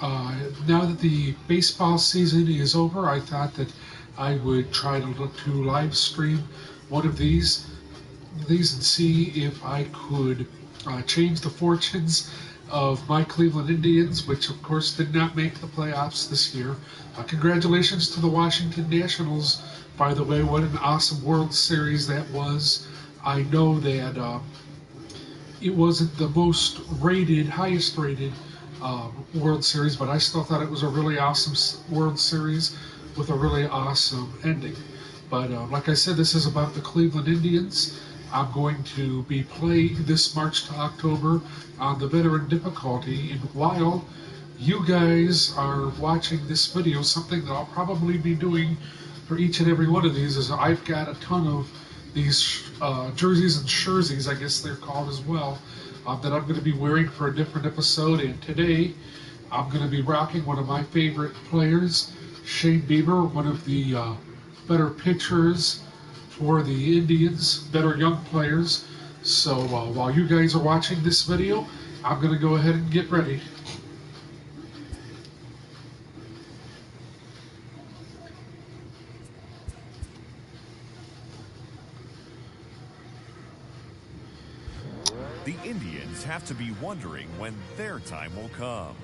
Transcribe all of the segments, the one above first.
Now that the baseball season is over, I thought that I would try to look to live stream one of these and see if I could change the fortunes of my Cleveland Indians, which of course did not make the playoffs this year. Congratulations to the Washington Nationals, by the way. What an awesome World Series that was. I know that it wasn't the most rated, highest rated World Series, but I still thought it was a really awesome World Series with a really awesome ending. But like I said, this is about the Cleveland Indians. I'm going to be playing this March to October on the veteran difficulty, and while you guys are watching this video, something that I'll probably be doing for each and every one of these is I've got a ton of these jerseys and jerseys, I guess they're called as well, that I'm going to be wearing for a different episode. And today I'm going to be rocking one of my favorite players, Shane Bieber, one of the better pitchers for the Indians, better young players. So while you guys are watching this video, I'm going to go ahead and get ready. The Indians have to be wondering when their time will come.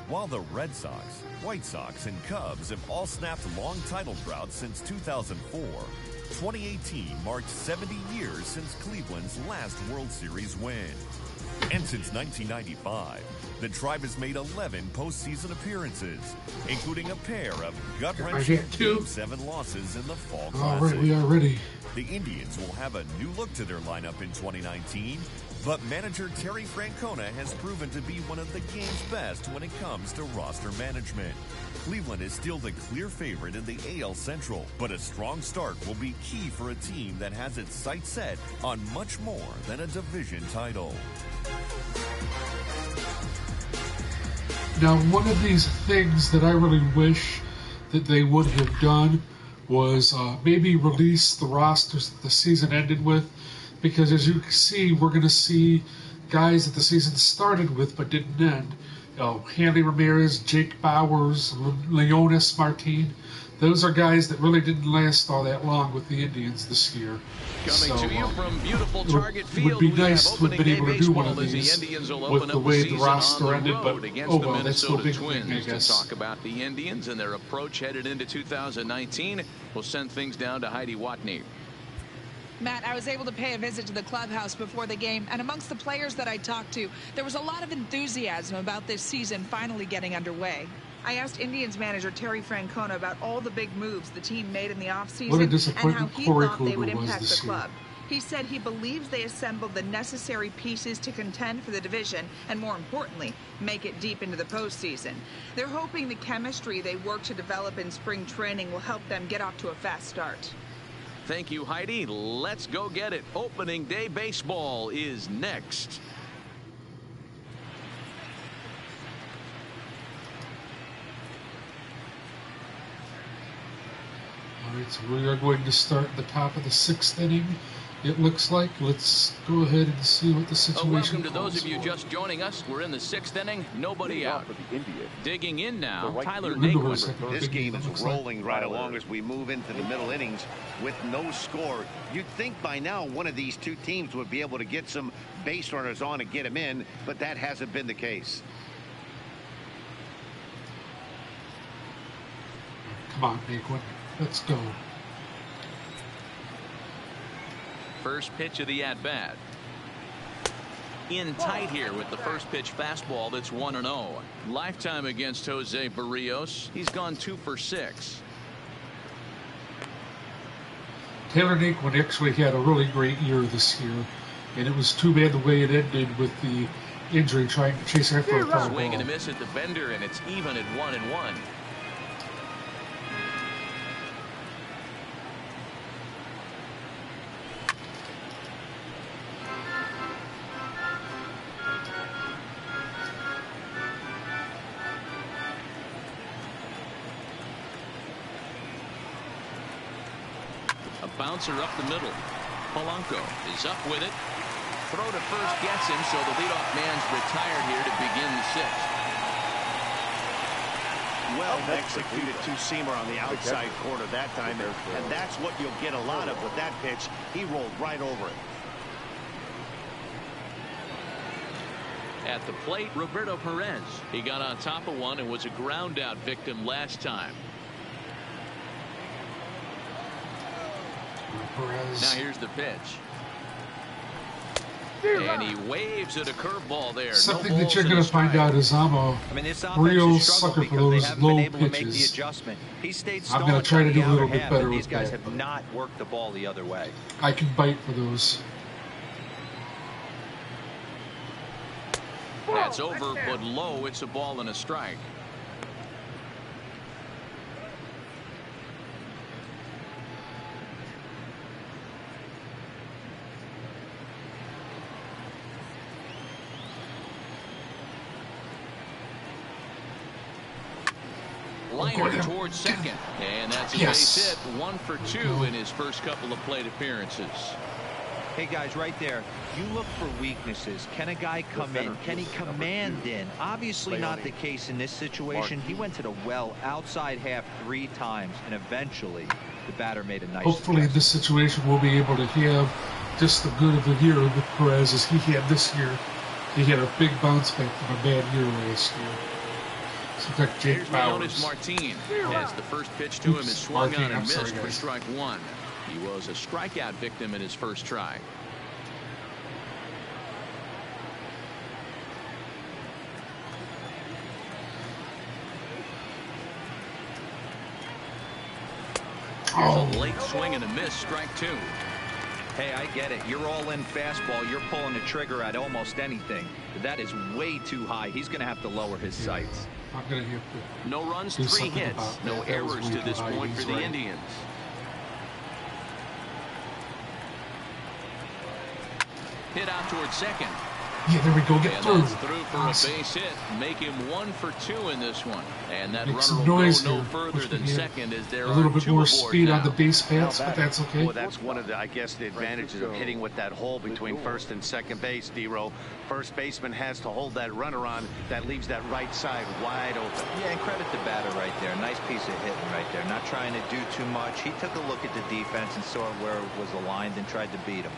While the Red Sox, White Sox, and Cubs have all snapped long title droughts since 2004, 2018 marked 70 years since Cleveland's last World Series win. And since 1995, the Tribe has made 11 postseason appearances, including a pair of gut-wrenching Game 7 losses in the Fall Classic. All right, we are ready. The Indians will have a new look to their lineup in 2019, but manager Terry Francona has proven to be one of the game's best when it comes to roster management. Cleveland is still the clear favorite in the AL Central, but a strong start will be key for a team that has its sights set on much more than a division title. Now, one of these things that I really wish that they would have done was maybe release the rosters that the season ended with, because as you can see, we're going to see guys that the season started with but didn't end. Hanley Ramirez, Jake Bauers, Leonys Martin. Those are guys that really didn't last all that long with the Indians this year. Coming to you from beautiful Target It would be nice to have been able to do one of these with the way the roster ended, but oh well, that's no big thing, I guess. To talk about the Indians and their approach headed into 2019, we'll send things down to Heidi Watney. Matt, I was able to pay a visit to the clubhouse before the game, and amongst the players that I talked to, there was a lot of enthusiasm about this season finally getting underway. I asked Indians manager Terry Francona about all the big moves the team made in the offseason and how he thought they would impact the club. He said he believes they assembled the necessary pieces to contend for the division and, more importantly, make it deep into the postseason. They're hoping the chemistry they work to develop in spring training will help them get off to a fast start. Thank you, Heidi. Let's go get it. Opening day baseball is next. All right, so we are going to start at the top of the 6th inning. It looks like. Let's go ahead and see what the situation is. Welcome to those of you just joining us. We're in the 6th inning. Nobody out. Digging in now, Tyler Naquin. This game is rolling right along as we move into the middle innings with no score. You'd think by now one of these two teams would be able to get some base runners on and get them in, but that hasn't been the case. Come on, Naquin. Let's go. First pitch of the at-bat. In tight here with the first pitch fastball that's 1-0. Lifetime against Jose Barrios. He's gone 2 for 6. Taylor Naquin actually had a really great year this year, and it was too bad the way it ended with the injury trying to chase after a foul ball. Swing and a miss at the bender, and it's even at 1-1. Bouncer up the middle. Polanco is up with it. Throw to first gets him, so the leadoff man's retired here to begin the 6th. well executed two-seamer on the outside corner that time, and that's what you'll get a lot of with that pitch. He rolled right over it. At the plate, Roberto Perez. He got on top of one and was a ground out victim last time. Perez. Now here's the pitch. And he waves at a curveball there. Something that you're going to find out is I'm a real sucker for those low pitches. I'm going to try to do a little bit better with that. These guys have not worked the ball the other way. I can bite for those. That's over, but low. It's a ball and a strike. Liner towards second, and that's a base hit. 1 for 2 in his first couple of plate appearances. Hey guys, right there, you look for weaknesses. Can a guy come in? Can he command in? Obviously not the case in this situation. He went to the well outside half 3 times, and eventually the batter made a nice Hopefully in this situation we'll be able to have just the good of a year with Perez as he had this year. He had a big bounce back from a bad year last year. So like Jake Bowers. Martin, as the first pitch to him is swung on and missed for strike 1. He was a strikeout victim in his first try. Here's a late swing and a miss, strike 2. Hey, I get it. You're all in fastball. You're pulling the trigger at almost anything. But that is way too high. He's going to have to lower his sights. I'm going to have to no runs, 3 hits, no errors to this point for the Indians. Hit out towards second. Yeah, there we go. Get through. That's through for a base hit. Make him 1 for 2 in this one. And that Make runner will go noise no here, further than second as there a little bit more speed now on the base paths, but that's okay. Well, that's one of the, I guess, the advantages of hitting with that hole between first and second base, D-Row. First baseman has to hold that runner on. That leaves that right side wide open. Yeah, and credit the batter right there. Nice piece of hitting right there. Not trying to do too much. He took a look at the defense and saw where it was aligned and tried to beat him.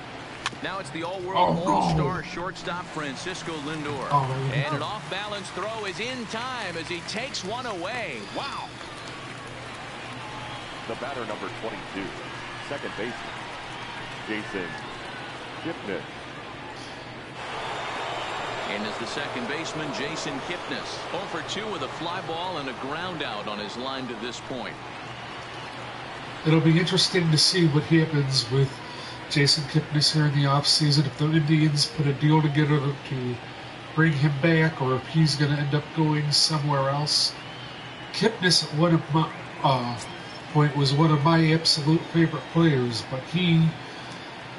Now it's the all-world all-star shortstop Francisco Lindor. And an off-balance throw is in time as he takes one away. Wow. The batter, number 22, second baseman, Jason Kipnis. And as the second baseman, Jason Kipnis. 0 for 2 with a fly ball and a ground out on his line to this point. It'll be interesting to see what happens with Jason Kipnis here in the offseason, if the Indians put a deal together to bring him back or if he's going to end up going somewhere else. Kipnis at one of my point was one of my absolute favorite players, but he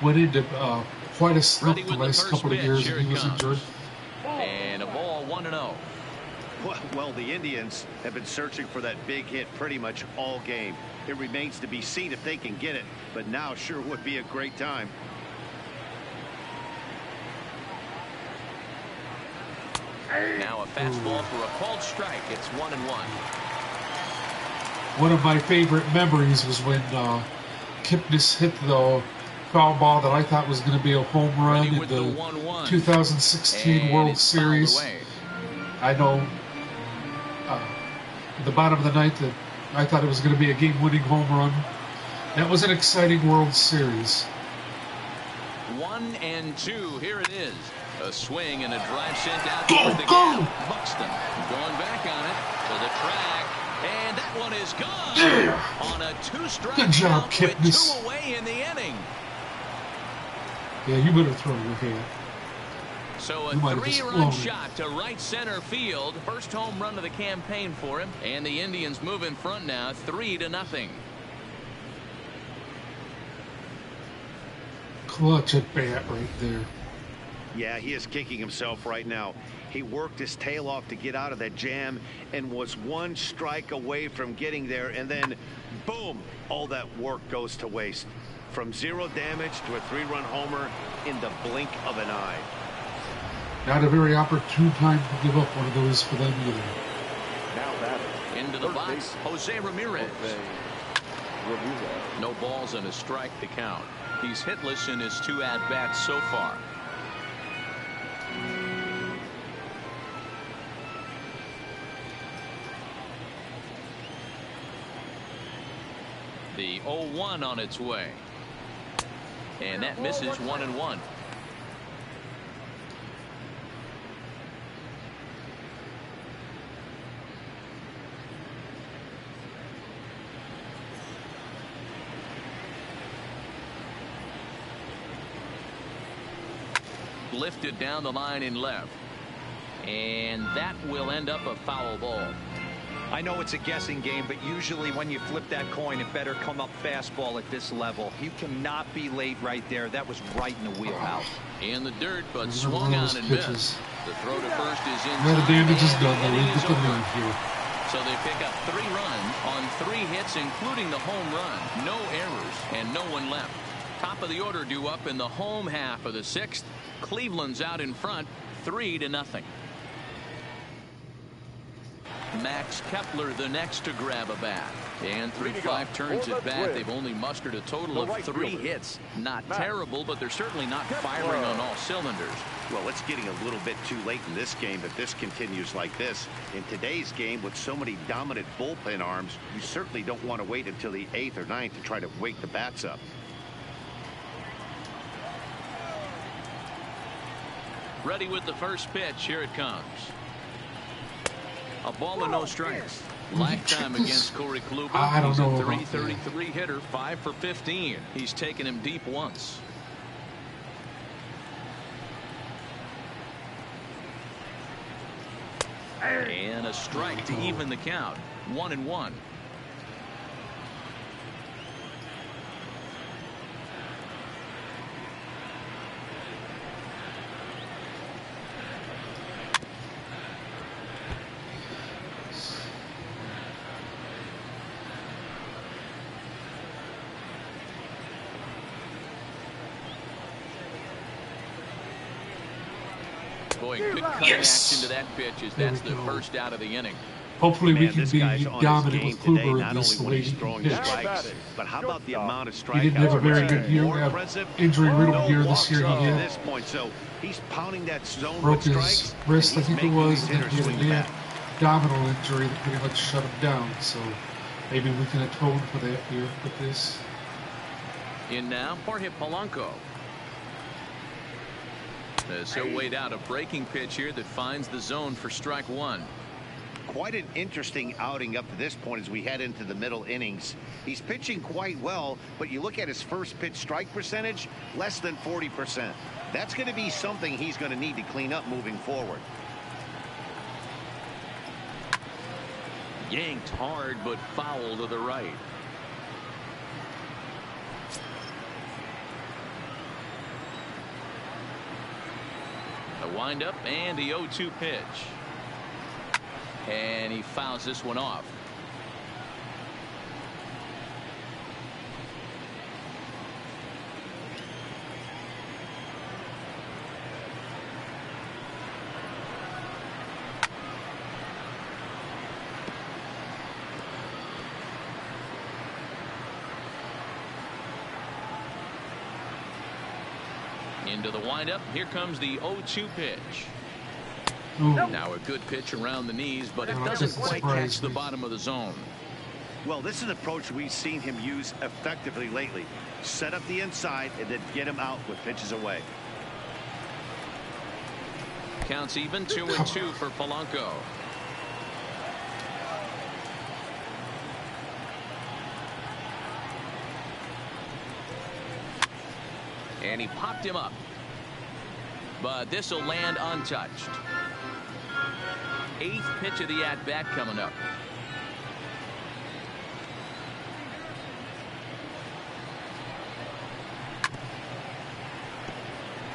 went into quite a slump the last couple of years and he was injured. And a ball 1-0. Well, the Indians have been searching for that big hit pretty much all game. It remains to be seen if they can get it, but now sure would be a great time. Now a fastball for a called strike. It's 1-1. One of my favorite memories was when Kipnis hit the foul ball that I thought was going to be a home run in the 2016 World Series. I know at the bottom of the ninth that I thought it was going to be a game-winning home run. That was an exciting World Series. 1-2. Here it is. A swing and a drive sent out toward the gap. Buxton going back on it to the track, and that one is gone. Yeah. On a 2-strike Good job, count with Kipnis. 2 away in the inning. Yeah, you better throw your hand. So a 3-run shot to right center field. First home run of the campaign for him. And the Indians move in front now 3-0. Clutch at bat right there. Yeah, he is kicking himself right now. He worked his tail off to get out of that jam and was 1 strike away from getting there. And then, boom, all that work goes to waste. From 0 damage to a 3-run homer in the blink of an eye. Not a very opportune time to give up one of those for them either. Now batting, Into the box, Jose Ramirez. Ramirez. No balls and a strike to count. He's hitless in his 2 at-bats so far. The 0-1 on its way. And that misses 1-1. Lifted down the line in left. And that will end up a foul ball. I know it's a guessing game, but usually when you flip that coin, it better come up fastball at this level. You cannot be late right there. That was right in the wheelhouse. In the dirt, but swung on and missed. The throw to first is in. Well, the damage is done. Though. We get the lead here. So they pick up 3 runs on 3 hits, including the home run. No errors and no one left. Top of the order due up in the home half of the 6th. Cleveland's out in front, 3-0. Max Kepler the next to grab a bat. And through 5 turns at bat, they've only mustered a total of 3 hits. Not terrible, but they're certainly not firing on all cylinders. Well, it's getting a little bit too late in this game if this continues like this. In today's game, with so many dominant bullpen arms, you certainly don't want to wait until the 8th or 9th to try to wake the bats up. Ready with the first pitch. Here it comes. A ball and no strikes. Lifetime against Corey Kluber. I don't know. He's a .333 hitter, 5 for 15. He's taken him deep once. And a strike to even the count. 1-1. Boy, good cutting action to that pitch as that's the first out of the inning. Hopefully we can be dominant with Kluber in this way he throwing pitched. strikes, but how about the amount of strikeouts? He didn't have a very good year. Injury-riddled year this year he At had. this point, so he's pounding that zone Broke with his strikes. wrist, I and he's think it making was, these and then hitters he had swing an back. abdominal injury that pretty much shut him down. So maybe we can atone for that here with this. In now, Jorge Polanco. As he'll wait out a breaking pitch here that finds the zone for strike 1. Quite an interesting outing up to this point as we head into the middle innings. He's pitching quite well, but you look at his first pitch strike percentage, less than 40%. That's going to be something he's going to need to clean up moving forward. Yanked hard, but foul to the right. A windup and the 0-2 pitch. And he fouls this one off. Into the windup. Here comes the 0-2 pitch. Ooh. Now a good pitch around the knees, but it doesn't quite catch the bottom of the zone. Well, this is an approach we've seen him use effectively lately. Set up the inside and then get him out with pitches away. Counts even 2-2 for Polanco. And he popped him up. But this will land untouched. 8th pitch of the at-bat coming up.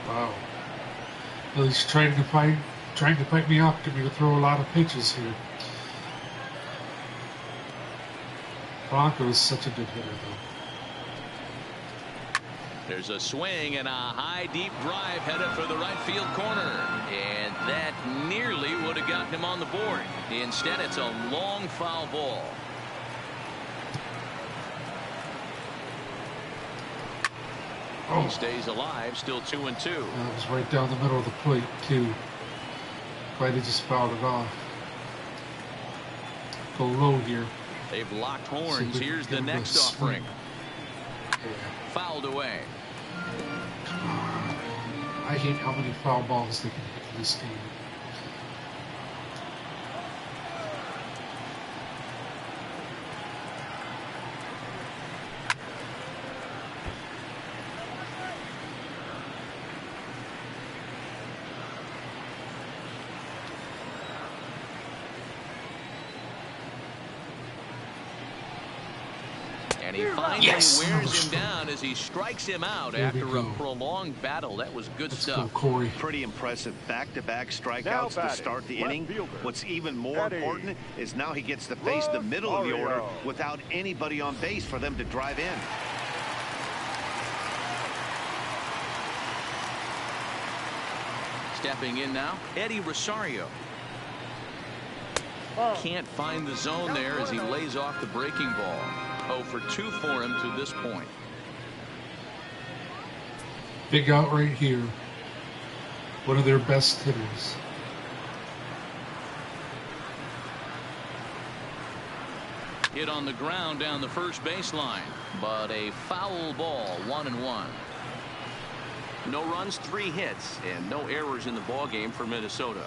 Wow. Well, he's trying to pipe me up, get me to throw a lot of pitches here. Polanco is such a good hitter, though. There's a swing and a high deep drive headed for the right field corner, and that nearly would have gotten him on the board. Instead, it's a long foul ball. Oh. He stays alive, still 2-2. That was right down the middle of the plate, too. Glad he just fouled it off. Go low here. They've locked horns. Here's the next offering. Fouled away. Come on. I hate how many foul balls they can hit in this game. And he finally wears him down as he strikes him out after a prolonged battle. That was good stuff. Go, Corey. Pretty impressive back-to-back strikeouts to start the inning. What's even more important is now he gets to face the middle of the order without anybody on base for them to drive in. Stepping in now, Eddie Rosario. Can't find the zone there as he lays off the breaking ball. 0 for 2 for him to this point. Big out right here. One of their best hitters. Hit on the ground down the first baseline, but a foul ball, 1-1. No runs, 3 hits, and no errors in the ball game for Minnesota.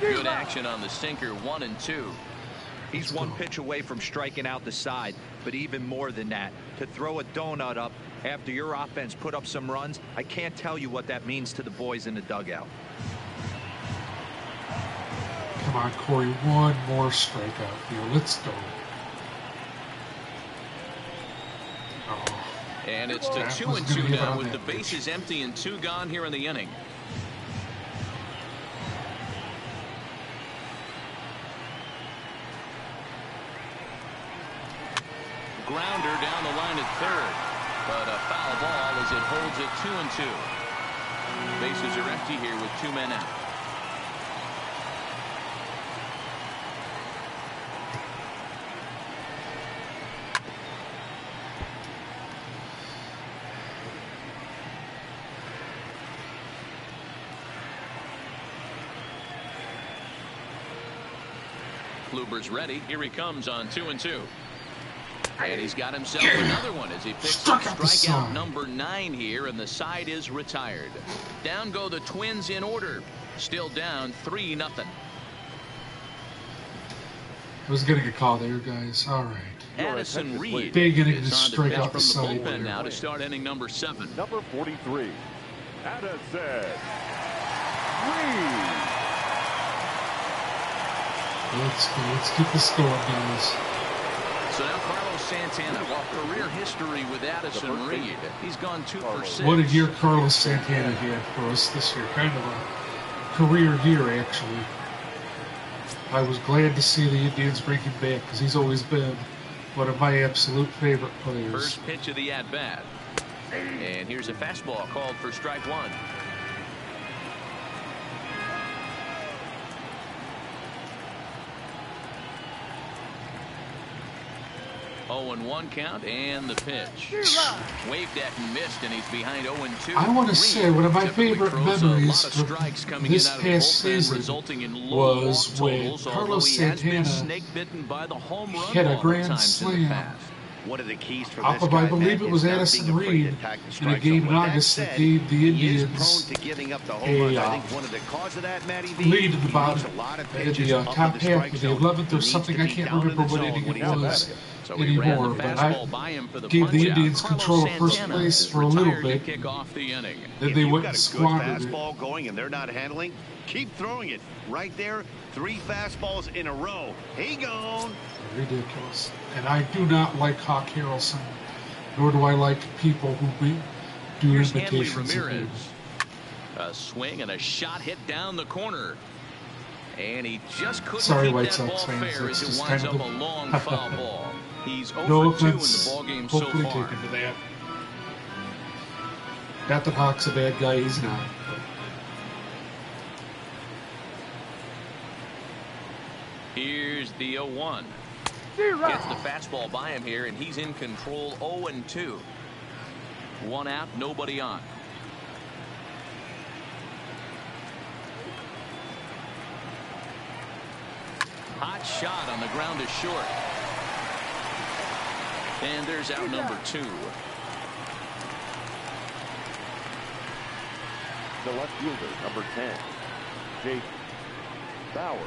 Good action on the sinker, 1-2. He's one pitch away from striking out the side, but even more than that, to throw a donut up after your offense put up some runs, I can't tell you what that means to the boys in the dugout. Come on, Corey, one more strikeout here. Let's go. Oh. And it's to 2-2 now with the bases empty and 2 gone here in the inning. Grounder down the line at third, but a foul ball as it holds it 2-2. Bases are empty here with 2 men out. Kluber's ready. Here he comes on 2-2. And he's got himself another one as he picks up strikeout number 9 here, and the side is retired. Down go the Twins in order. Still down 3-0. I was getting a call there, guys. All right. Addison Reed big inning to is on strike the out pitch from the side bullpen there. now to start inning number 7. Number 43, Addison Reed. Let's go. Let's keep this going, guys. So now Carlos Santana, well, career history with Addison Reed. He's gone 2 for 6. What a year Carlos Santana had for us this year. Kind of a career year, actually. I was glad to see the Indians bring him back because he's always been one of my absolute favorite players. First pitch of the at-bat. And here's a fastball called for strike 1. 0-1 count, and the pitch. Waved at and missed, and he's behind 0-2. I want to say one of my favorite memories of from this past season was when Carlos Santana hit a grand slam. One of the keys for off this of, guy, I believe it was Addison Reed in a game in August that gave the Indians a lead in the bottom, in the top half of the 11th or something. I can't remember what inning it was anymore, but I gave the Indians control of first place for a little bit. Then they went and squandered it. Fastball going and they're not handling. Keep throwing it right there. 3 fastballs in a row. He gone. Ridiculous. And I do not like Hawk Harrelson, nor do I like people who do imitations of him. A swing and a shot hit down the corner. And he just couldn't Sorry, keep White that Sox ball fans. fair It's as just it winds kind up of a long foul ball. He's 0 no for 2 in the offense. ball game so Hopefully far. taken to that. Not that Hawk's a bad guy. He's not. Here's the 0-1. Gets the fastball by him here, and he's in control. 0-2. 1 out, nobody on. Hot shot on the ground is short. And there's out number 2. The left fielder, number 10, Jake Bauers.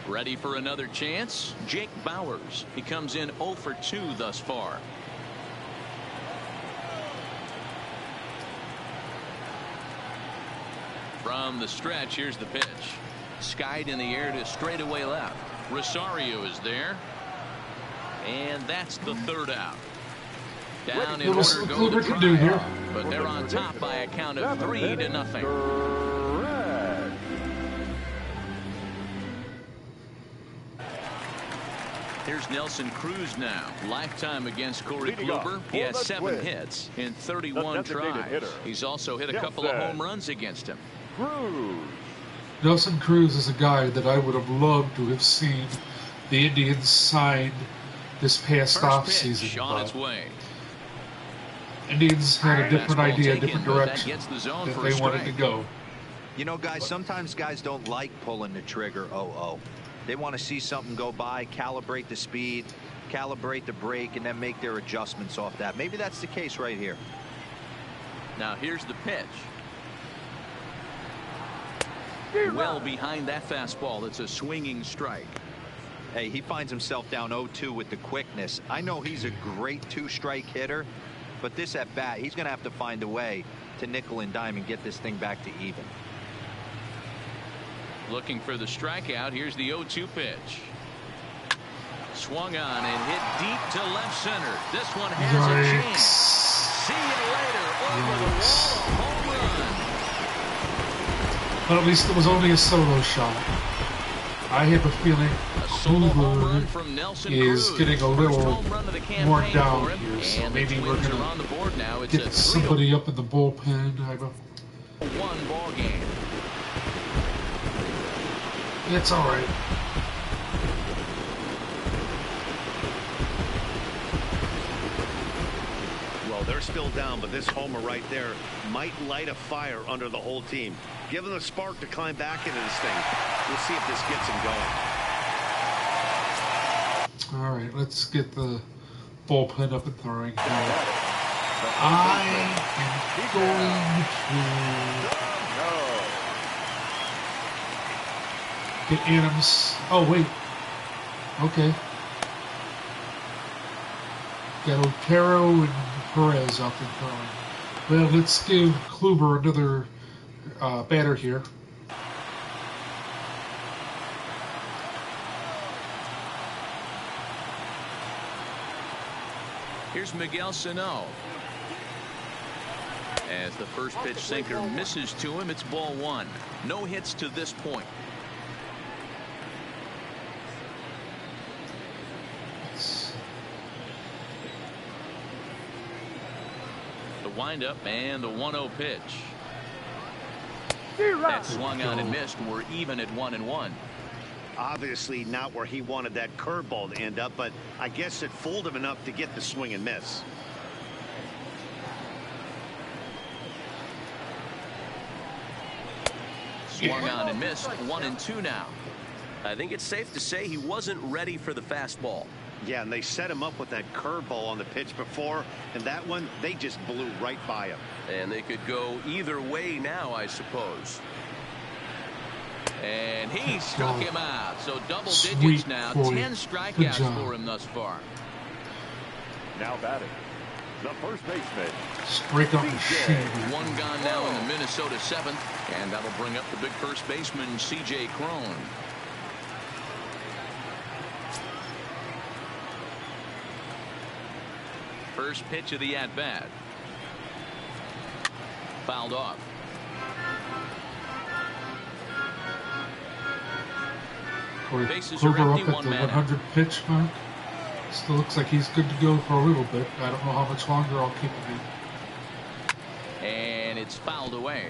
Ready for another chance? Jake Bauers. He comes in 0 for 2 thus far. From the stretch, here's the pitch. Skied in the air to straightaway left. Rosario is there. And that's the 3rd out. Down in order to go to try, but they're on top by a count of 3-0. Here's Nelson Cruz now. Lifetime against Corey Kluber. He has 7 hits in 31 tries. He's also hit a couple of home runs against him. Nelson Cruz is a guy that I would have loved to have seen the Indians sign this past offseason. On its way. Indians had a different idea, a different direction that they wanted to go. You know, guys, sometimes guys don't like pulling the trigger 0-0. They want to see something go by, calibrate the speed, calibrate the brake, and then make their adjustments off that. Maybe that's the case right here. Now here's the pitch. Well behind that fastball. It's a swinging strike. Hey, he finds himself down 0-2 with the quickness. I know he's a great 2-strike hitter, but this at bat, he's going to have to find a way to nickel and dime and get this thing back to even. Looking for the strikeout. Here's the 0-2 pitch. Swung on and hit deep to left center. This one has a chance. See you later. Over the wall. A home run. But at least it was only a solo shot. I have a feeling Kluber is getting a little more down here, so maybe we're going to get somebody up in the bullpen. I don't. 1 ball game. It's all right. Well, they're still down, but this homer right there might light a fire under the whole team. Give them a spark to climb back into this thing. We'll see if this gets them going. All right, let's get the bullpen up and throwing. I am going to get Adams. Oh, wait. Okay. Got Otero and Perez up and throwing. Well, let's give Kluber another batter here. Here's Miguel Sano. As the first pitch sinker misses to him, it's ball 1. No hits to this point. The windup and the 1-0 pitch. That swung on and missed. We're even at 1-1. Obviously not where he wanted that curveball to end up, but I guess it fooled him enough to get the swing and miss. Swung on and missed. 1-2 now. I think it's safe to say he wasn't ready for the fastball. Yeah, and they set him up with that curveball on the pitch before, and that one, they just blew right by him. And they could go either way now, I suppose. And he struck him out. So double digits now. 10 strikeouts for him thus far. Now batting, the first baseman. Straight up the shade. 1 gone now in the Minnesota 7th. And that'll bring up the big first baseman, C.J. Cron. First pitch of the at-bat. Fouled off. Corey Bases are Kluber empty, up at one the man 100 pitch mark. Still looks like he's good to go for a little bit. I don't know how much longer I'll keep him in. And it's fouled away.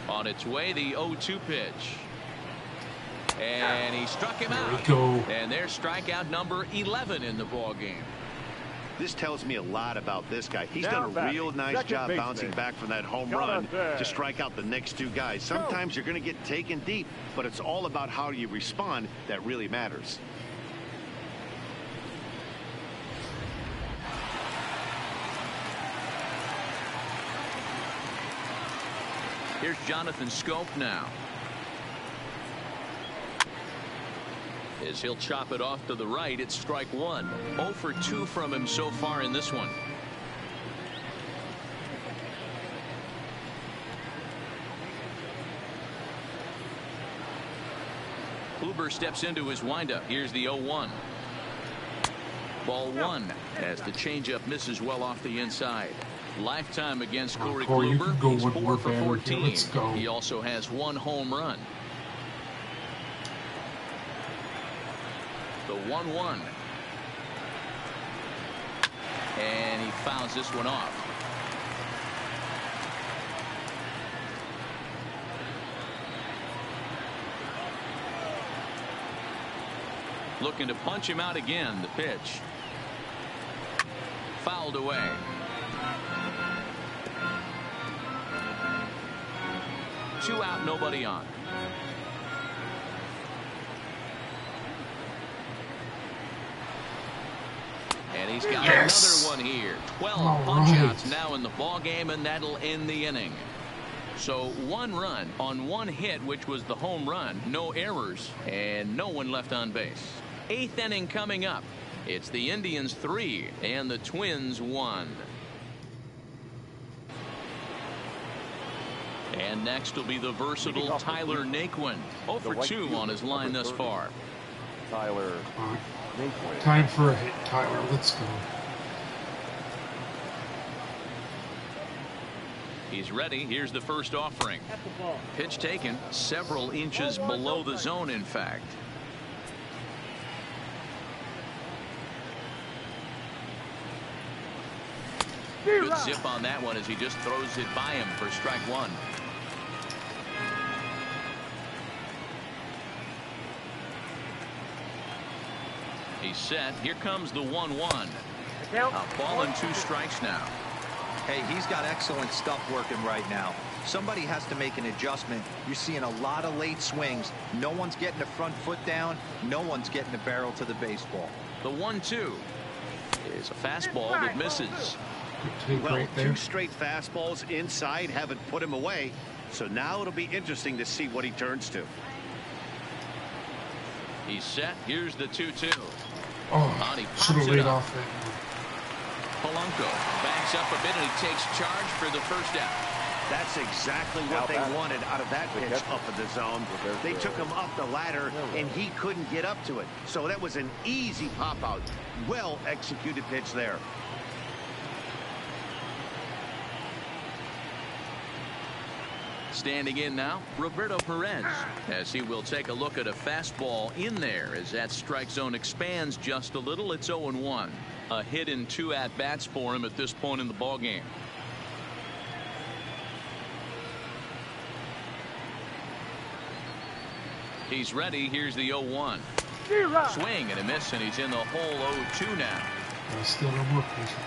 On its way, the 0-2 pitch. And he struck him out. There we go. And there's strikeout number 11 in the ball game. This tells me a lot about this guy. He's done a real nice job bouncing back from that home run to strike out the next two guys. Sometimes you're going to get taken deep, but it's all about how you respond that really matters. Here's Jonathan Schoop now. As he'll chop it off to the right, it's strike one. 0 for 2 from him so far in this one. Kluber steps into his windup. Here's the 0-1. Ball one as the changeup misses well off the inside. Lifetime against Corey Kluber. Go He's 4 for 14. Let's go. He also has 1 home run. The 1-1. And he fouls this one off. Looking to punch him out again. The pitch. Fouled away. Two out, nobody on. And he's got another one here. 12 punch-outs now in the ball game, and that'll end the inning. So 1 run on 1 hit, which was the home run. No errors, and no one left on base. 8th inning coming up. It's the Indians 3 and the Twins 1. And next will be the versatile Tyler Naquin. 0 for 2 on his line thus far. Tyler Naquin. Time for a hit, Tyler. Let's go. He's ready. Here's the first offering. Pitch taken several inches below the zone, in fact. Good zip on that one as he just throws it by him for strike one. He's set. Here comes the 1-1. A ball and 2 strikes now. Hey, he's got excellent stuff working right now. Somebody has to make an adjustment. You're seeing a lot of late swings. No one's getting the front foot down. No one's getting the barrel to the baseball. The 1-2 is a fastball that misses. Well, 2 straight fastballs inside haven't put him away. So now it'll be interesting to see what he turns to. He's set. Here's the 2-2. Oh, should have laid off it. Polanco backs up a bit and he takes charge for the first out. That's exactly what they wanted out of that pitch up in the zone. They took him up the ladder and he couldn't get up to it. So that was an easy pop out. Well executed pitch there. Standing in now, Roberto Perez, as he will take a look at a fastball in there as that strike zone expands just a little. It's 0-1. A hit in 2 at-bats for him at this point in the ball game. He's ready. Here's the 0-1. Swing and a miss, and he's in the hole 0-2 now. Still no more pressure.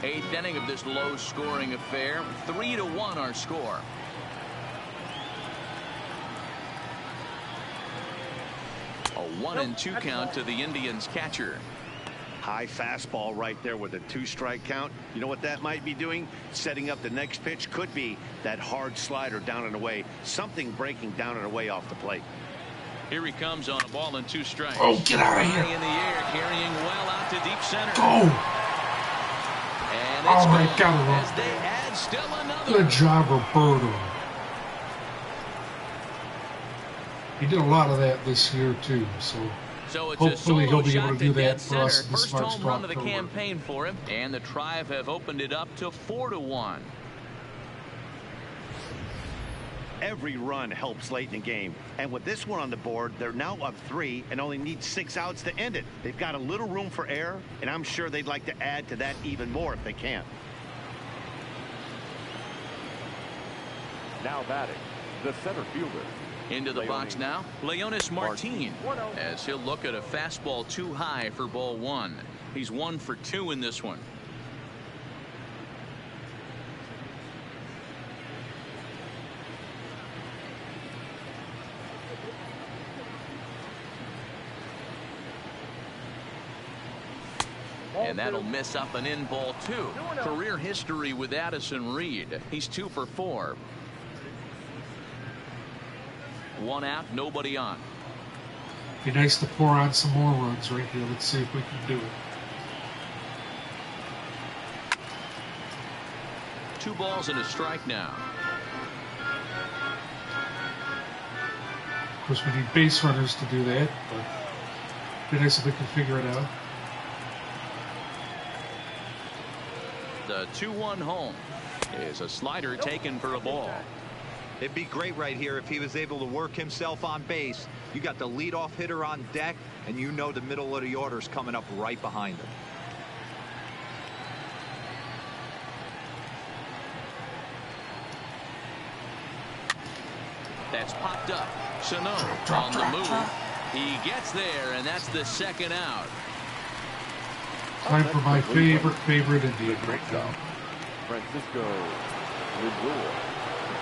Eighth inning of this low-scoring affair. 3-1 our score. A 1-2 count to the Indians catcher. High fastball right there with a 2-strike count. You know what that might be doing? Setting up the next pitch. Could be that hard slider down and away. Something breaking down and away off the plate. Here he comes on a ball and 2 strikes. Oh, get out of here. High in the air, carrying well out to deep center. Go. And Oh, my God. As they add still another. Good job, Roberto. He did a lot of that this year, too. So it's hopefully a he'll be solo able to shot do dead that for us center. in this First March home run of the October. campaign for him, and the Tribe have opened it up to 4-1. Every run helps late in the game. And with this one on the board, they're now up 3 and only need 6 outs to end it. They've got a little room for error, and I'm sure they'd like to add to that even more if they can. Now batting, the center fielder. Into the box now, Leonis Martin, as he'll look at a fastball too high for ball 1. He's 1 for 2 in this one. And that'll miss up and in ball 2. Career history with Addison Reed. He's 2 for 4. 1 out, nobody on. Be nice to pour on some more runs right here. Let's see if we can do it. 2 balls and a strike now. Of course, we need base runners to do that, but be nice if we can figure it out. The 2-1 home is a slider taken for a ball. It'd be great right here if he was able to work himself on base. You got the leadoff hitter on deck, and you know the middle of the order's coming up right behind him. That's popped up. Sano on the move. He gets there, and that's the 2nd out. Time for my favorite Indian. Great job, Francisco Lindor.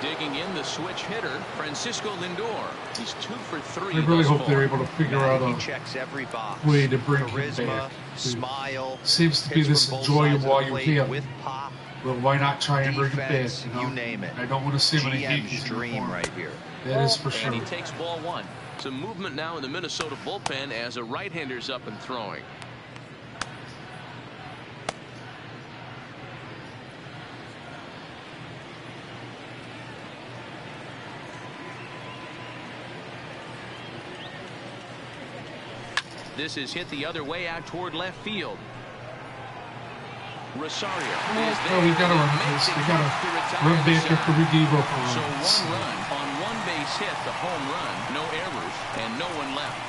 Digging in the switch hitter, Francisco Lindor. He's 2 for 3. I really hope they're able to figure out He a checks every box. way to bring Charisma, him back. smile. Seems to be this enjoy him while you can. With pop. Well, why not try and bring him back? Defense, You know? you name it. I don't want to see him in a GM's Yankees dream uniform. right here. That is for sure. And he takes ball 1. Some movement now in the Minnesota bullpen as a right-hander's up and throwing. This is hit the other way out toward left field. Rosario is there. Oh, we gotta run this. We gotta run back after we gave up on So runs. 1 run on 1 base hit, the home run, no errors, and no one left.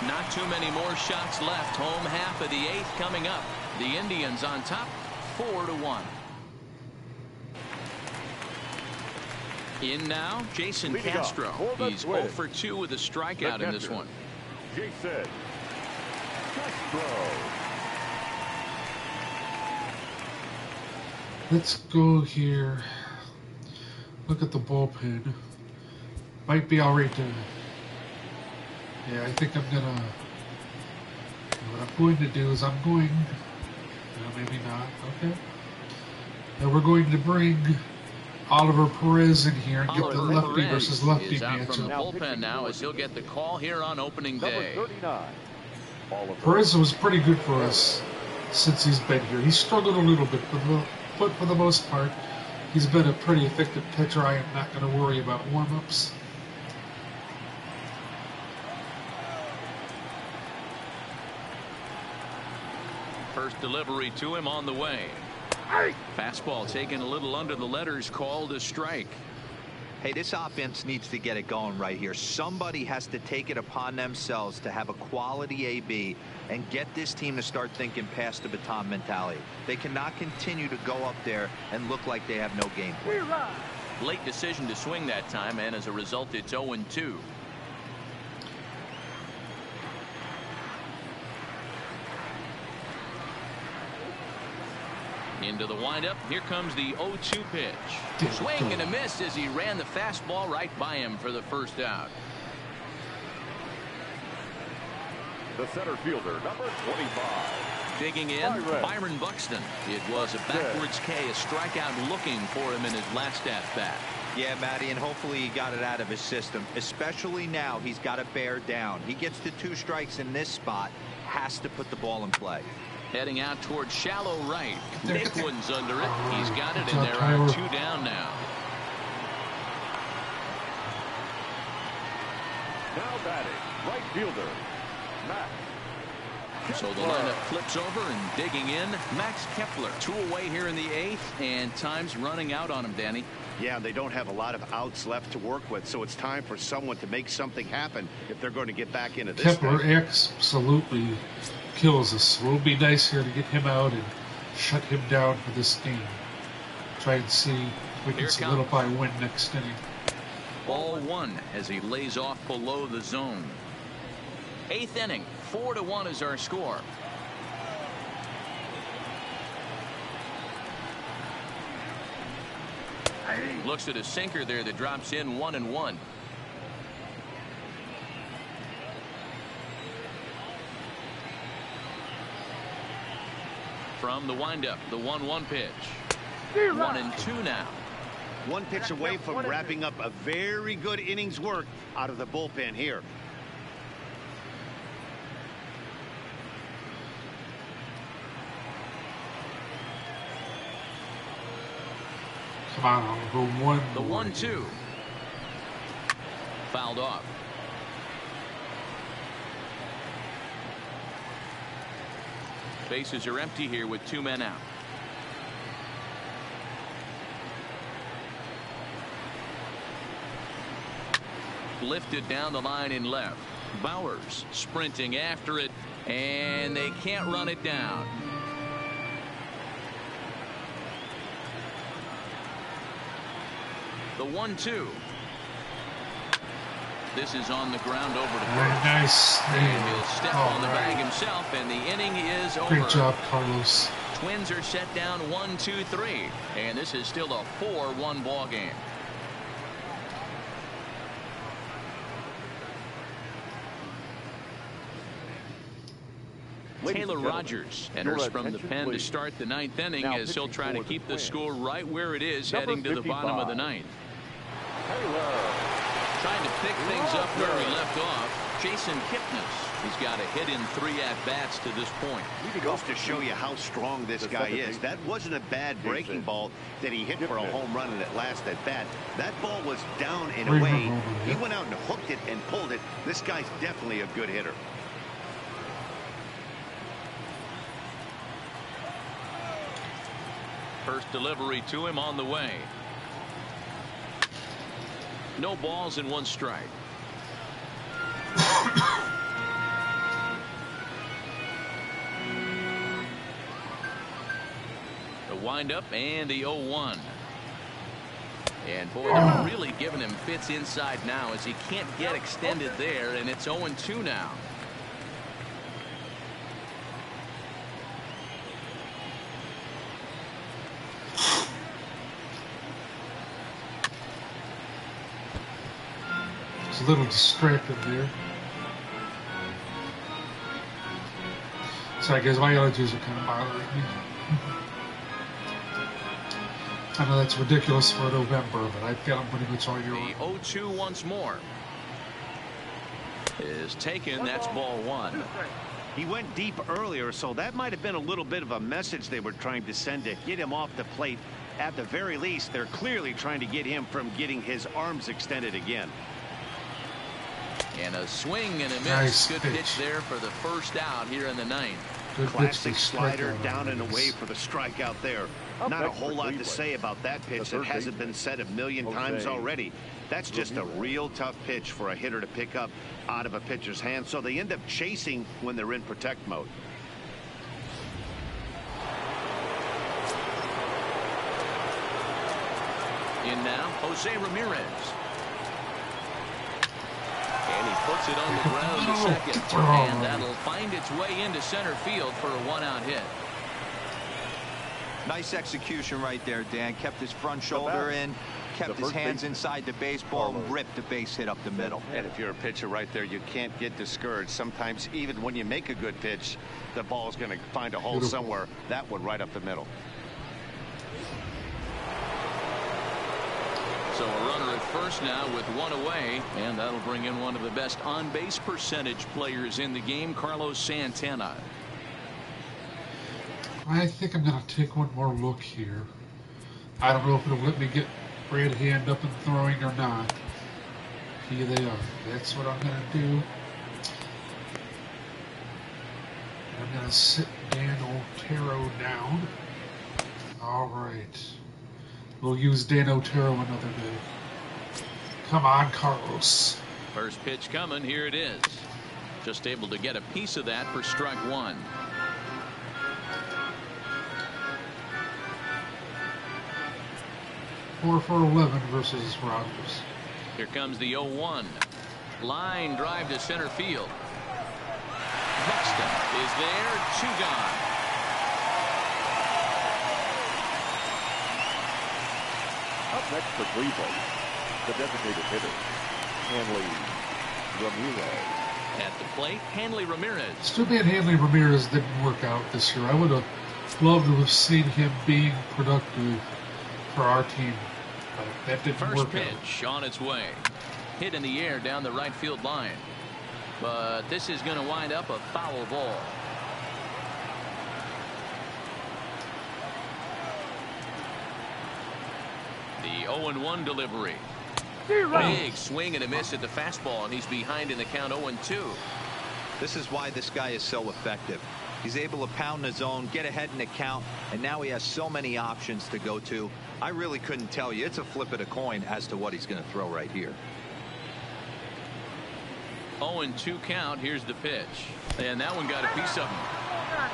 Not too many more shots left. Home half of the 8th coming up. The Indians on top, 4-1. In now, Jason Leading Castro. off for the He's Twins. 0 for 2 with a strikeout in this one. Jason Castro. Let's go here. Look at the bullpen. Might be all right to. Yeah, I think I'm gonna. What I'm going to do is I'm going. No, maybe not. Okay. Now we're going to bring Oliver Perez in here and get the Oliver lefty Perez versus lefty is out from the matchup. bullpen now as he'll get the call here on opening day. Number 39. Oliver. Perez was pretty good for us since he's been here. He struggled a little bit, but for the most part, he's been a pretty effective pitcher. I am not going to worry about warm-ups. First delivery to him on the way. Fastball taken a little under the letters, called a strike. Hey, this offense needs to get it going right here. Somebody has to take it upon themselves to have a quality AB and get this team to start thinking past the baton mentality. They cannot continue to go up there and look like they have no game plan. Late decision to swing that time, and as a result, it's 0-2. Into the windup. Here comes the 0-2 pitch. Swing and a miss as he ran the fastball right by him for the first out. The center fielder, number 25. Digging in, Byron Buxton. It was a backwards K, a strikeout looking for him in his last at-bat. Yeah, Matty, and hopefully he got it out of his system. Especially now, he's got to bear down. He gets to 2 strikes in this spot, has to put the ball in play. Heading out towards shallow right. Nick Wooden's under it. He's got it, Good and job, there are Tyler. 2 down now. Now batting, right fielder, Max. So the lineup flips over and digging in. Max Kepler, 2 away here in the 8th, and time's running out on him, Danny. Yeah, they don't have a lot of outs left to work with, so it's time for someone to make something happen if they're going to get back into this Kepler thing. absolutely kills us. It will be nice here to get him out and shut him down for this game. Try and see if we Here can it solidify a win next inning. Ball 1 as he lays off below the zone. 8th inning, 4-1 is our score. Looks at a sinker there that drops in 1-1. From the windup, the 1-1 pitch. 1-2 now. One pitch away from wrapping up a very good innings work out of the bullpen here. Come on, I'll go one. The 1-2. Fouled off. Bases are empty here with 2 men out. Lifted down the line in left. Bowers sprinting after it, and they can't run it down. The 1-2. This is on the ground over to Very first. nice. And he'll step on the All bag right. himself, and the inning is over. Great job, Carlos. Twins are set down 1-2-3, and this is still a 4-1 ball game. Taylor Rogers enters from the pen to start the 9th inning Now as he'll pitching try to for the keep the Twins. score right where it is, Number heading to the bottom of the 55. 9th. Trying to pick things up where he left off, Jason Kipnis. He's got a hit in 3 at-bats to this point. It goes to show you how strong this guy is. That wasn't a bad breaking ball that he hit for a home run in that last at-bat. That ball was down and away. He went out and hooked it and pulled it. This guy's definitely a good hitter. First delivery to him on the way. No balls and 1 strike. The windup and the 0-1. And boy, they're really giving him fits inside now as he can't get extended there, and it's 0-2 now. It's a little distracted there. Sorry guys, my allergies are kind of bothering me. I know that's ridiculous for November, but I've got them pretty much all year The long. 0-2 once more is taken. That's ball 1. He went deep earlier, so that might have been a little bit of a message they were trying to send to get him off the plate. At the very least, they're clearly trying to get him from getting his arms extended again. And a swing and a miss. Nice Good pitch there for the first out here in the 9th. Good pitch Classic to slider strikeout down on and this. away for the strikeout there. Not a whole lot to say about that pitch that hasn't been said a million times already. That's just a real tough pitch for a hitter to pick up out of a pitcher's hand, so they end up chasing when they're in protect mode. In now, Jose Ramirez. And he puts it on the ground to second. And that'll find its way into center field for a 1-out hit. Nice execution right there, Dan. Kept his front shoulder in, kept his hands inside the baseball, and ripped the base hit up the middle. And if you're a pitcher right there, you can't get discouraged. Sometimes even when you make a good pitch, the ball's going to find a hole somewhere. That one right up the middle. So a runner at first now with 1 away, and that'll bring in one of the best on-base percentage players in the game, Carlos Santana. I think I'm going to take one more look here. I don't know if it'll let me get Brad Hand up and throwing or not. Here they are. That's what I'm going to do. I'm going to sit Dan Otero down. All right. We'll use Dan Otero another day. Come on, Carlos. First pitch coming. Here it is. Just able to get a piece of that for strike one. Four for 11 versus Rogers. Here comes the 0-1. Line drive to center field. Buxton is there. 2 gone. Up next for Cleveland, the designated hitter, Hanley Ramirez. At the plate, Hanley Ramirez. It's too bad Hanley Ramirez didn't work out this year. I would have loved to have seen him being productive for our team. But that didn't First work pitch out. on its way. Hit in the air down the right field line. But this is going to wind up a foul ball. The 0-1 delivery. Big swing and a miss at the fastball, and he's behind in the count 0-2. This is why this guy is so effective. He's able to pound the zone, get ahead in the count, and now he has so many options to go to. I really couldn't tell you. It's a flip of the coin as to what he's going to throw right here. 0-2 count. Here's the pitch. And that one got a piece of him.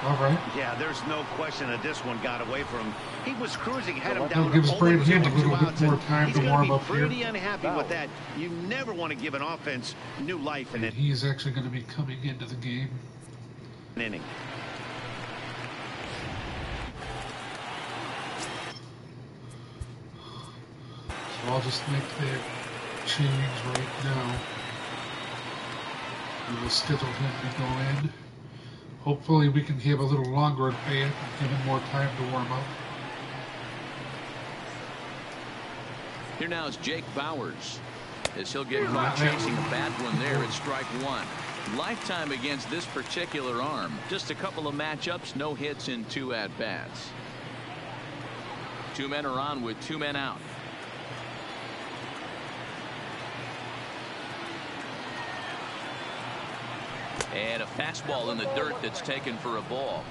All right. Yeah, there's no question that this one got away from him. He was cruising, had him down That gives to Brad only Hand a 2 little bit outs, more and time he's to gonna warm be up here. pretty unhappy with that. You never want to give an offense new life in And he's actually going to be coming into the game. an inning. So I'll just make that change right now. We will schedule him to go in. Hopefully we can have a little longer at bat and give him more time to warm up. Here now is Jake Bowers, as he'll get caught chasing a bad one there at strike one. Lifetime against this particular arm. Just a couple of matchups, no hits in 2 at-bats. 2 men are on with 2 men out. And a fastball in the dirt that's taken for a ball.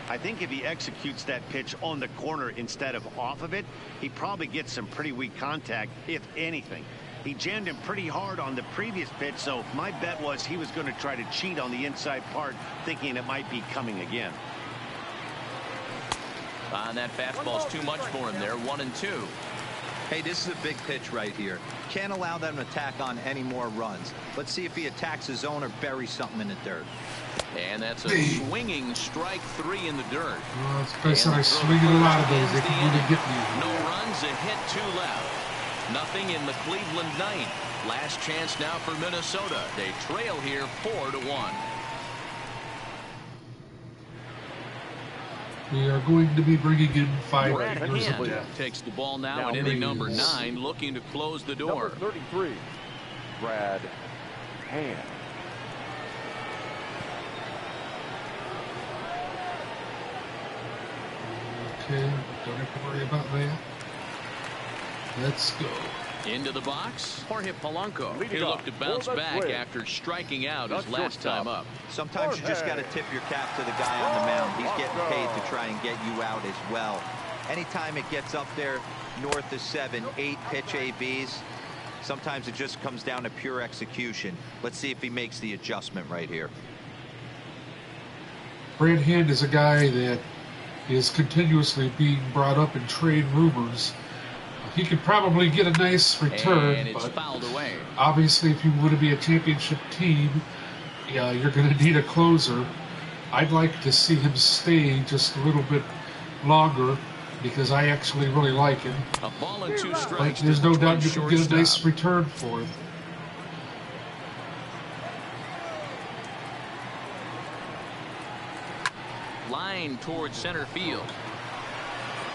I think if he executes that pitch on the corner instead of off of it, he probably gets some pretty weak contact, if anything. He jammed him pretty hard on the previous pitch, so my bet was he was going to try to cheat on the inside part, thinking it might be coming again. And that fastball's too much for him there. 1-2. Hey, this is a big pitch right here. Can't allow them to tack on any more runs. Let's see if he attacks his zone or buries something in the dirt. And that's a swinging strike 3 in the dirt. Well, that's because I said I swing at a lot of those. They can really get me. No runs, a hit, 2 left. Nothing in the Cleveland ninth. Last chance now for Minnesota. They trail here 4-1. We are going to be bringing in 5 Brad fingers of Hand death. takes the ball now in inning number 9, looking to close the door. Number 33, Brad Hand. Okay, don't have to worry about that. Let's go. Into the box, Jorge Polanco. Leading He off looked to bounce for the back Twins. after striking out The his last shortstop. time up. Sometimes you just got to tip your cap to the guy on the mound. He's getting paid to try and get you out as well. Anytime it gets up there north of 7, 8 pitch ABs, sometimes it just comes down to pure execution. Let's see if he makes the adjustment right here. Brad Hand is a guy that is continuously being brought up in trade rumors. He could probably get a nice return, And it's but fouled away. obviously if you want to be a championship team, you're going to need a closer. I'd like to see him stay just a little bit longer because I actually really like him. A ball and 2 But strikes. there's to no the doubt you Twins can get a nice shortstop. return for him. Line towards center field.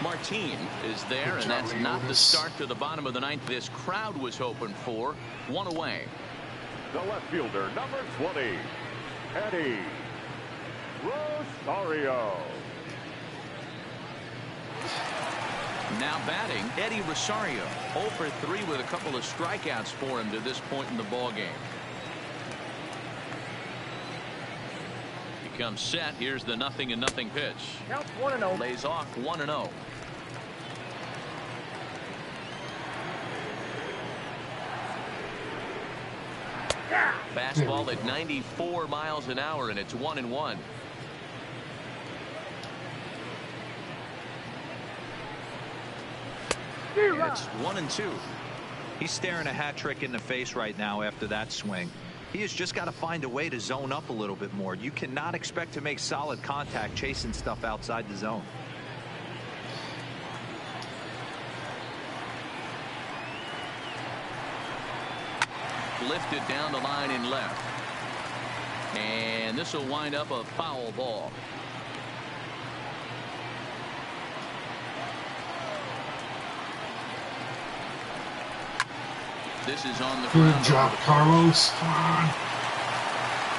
Martin is there, Good and that's job, not the Leonis. start to the bottom of the 9th this crowd was hoping for. 1 away. The left fielder, number 20, Eddie Rosario. Now batting, Eddie Rosario. 0 for 3 with a couple of strikeouts for him to this point in the ball game. He comes set. Here's the 0-0 pitch. Counts 1-0. Lays off 1-0. Fastball at 94 miles an hour, and it's 1-1. It's 1-2. He's staring a hat trick in the face right now after that swing. He has just got to find a way to zone up a little bit more. You cannot expect to make solid contact chasing stuff outside the zone. Lifted down the line in left. And this will wind up a foul ball. This is on the Good job, Carlos. Come on.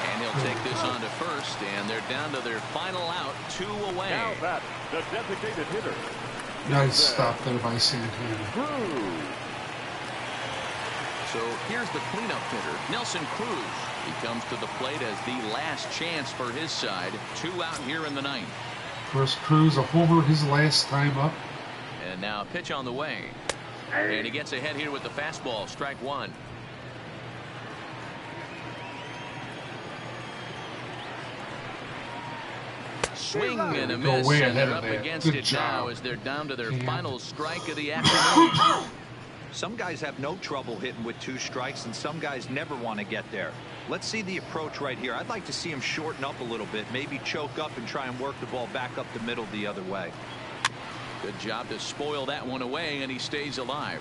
And he'll take this on to first, and they're down to their final out, 2 away. Now that, the designated hitter. Nice stop there by Santana. Cruz. So here's the cleanup hitter, Nelson Cruz. He comes to the plate as the last chance for his side. 2 out here in the 9th. First Cruz, a homer his last time up. And now a pitch on the way. And he gets ahead here with the fastball. Strike 1. Swing and a miss, way and ahead they're of up that. against Good it job. now as they're down to their final strike of the afternoon. Some guys have no trouble hitting with 2 strikes, and some guys never want to get there. Let's see the approach right here. I'd like to see him shorten up a little bit, maybe choke up and try and work the ball back up the middle the other way. Good job to spoil that one away, and he stays alive.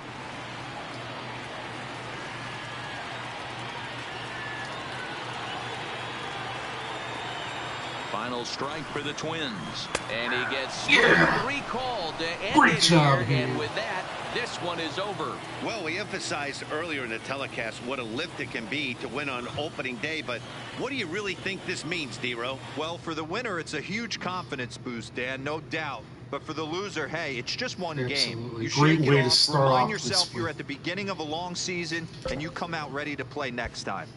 Final strike for the Twins, and he gets 3 called to end Great it job, here, and man. with that, this one is over. Well, we emphasized earlier in the telecast what a lift it can be to win on opening day, but what do you really think this means, D-Row? Well, for the winner, it's a huge confidence boost, Dan, no doubt. But for the loser, hey, it's just one game. Absolutely. You Great shake way it to off, start remind off this yourself you're week. at the beginning of a long season, and you come out ready to play next time.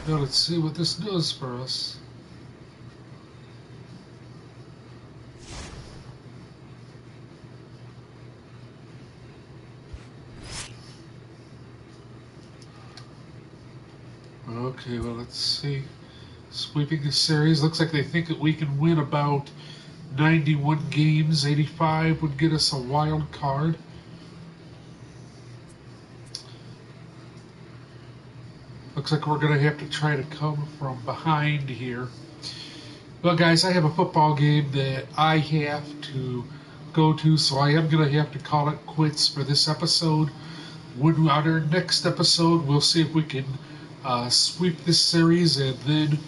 Now let's see what this does for us. Okay, well, let's see. Sweeping the series. Looks like they think that we can win about 91 games. 85 would get us a wild card. Looks like we're going to have to try to come from behind here. Well, guys, I have a football game that I have to go to, so I am going to have to call it quits for this episode. On our next episode, we'll see if we can sweep this series, and then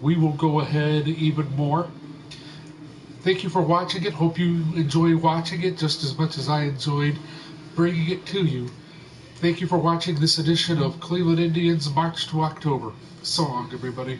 we will go ahead even more. Thank you for watching it. Hope you enjoy watching it just as much as I enjoyed bringing it to you. Thank you for watching this edition of Cleveland Indians March to October. So long, everybody.